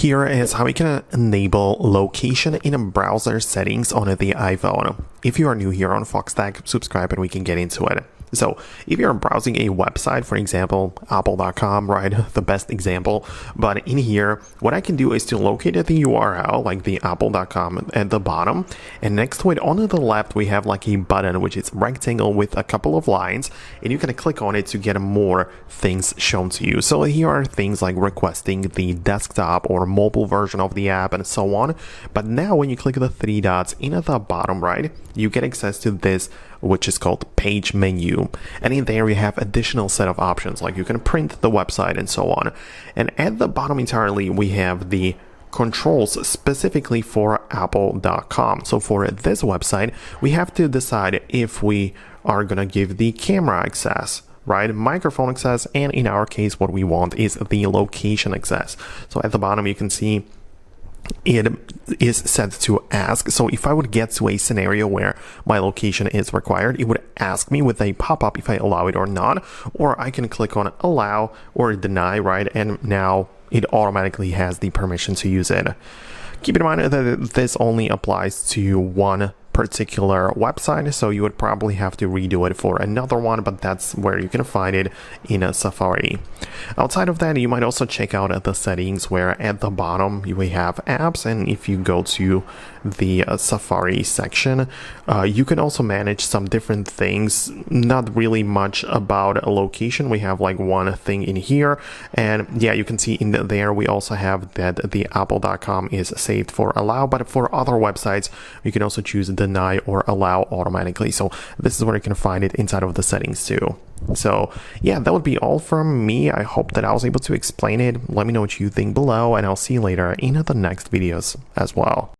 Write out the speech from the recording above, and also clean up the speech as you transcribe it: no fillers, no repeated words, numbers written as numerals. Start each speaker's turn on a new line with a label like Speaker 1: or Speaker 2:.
Speaker 1: Here is how we can enable location in browser settings on the iPhone. If you are new here on Foxtecc, subscribe and we can get into it. So if you're browsing a website, for example, apple.com, right, the best example, but in here, what I can do is to locate the URL, like the apple.com at the bottom, and next to it on the left, we have like a button, which is rectangle with a couple of lines, and you can click on it to get more things shown to you. So here are things like requesting the desktop or mobile version of the app and so on. But now when you click the three dots in at the bottom right, you get access to this, which is called page menu. And in there you have additional set of options, like you can print the website and so on. And at the bottom entirely, we have the controls specifically for apple.com. So for this website, we have to decide if we are gonna give the camera access, right, microphone access, and in our case, what we want is the location access. So at the bottom, you can see it is set to ask. So if I would get to a scenario where my location is required, it would ask me with a pop-up if I allow it or not, or I can click on allow or deny, right? And now it automatically has the permission to use it. Keep in mind that this only applies to one particular website, so you would probably have to redo it for another one, but that's where you can find it in a Safari. Outside of that, you might also check out the settings, where at the bottom we have apps, and if you go to the Safari section, you can also manage some different things. Not really much about a location. We have like one thing in here, and yeah, you can see in there we also have that the apple.com is saved for allow, but for other websites you can also choose deny or allow automatically. So this is where you can find it inside of the settings too. So yeah, that would be all from me. I hope that I was able to explain it. Let me know what you think below, and I'll see you later in the next videos as well.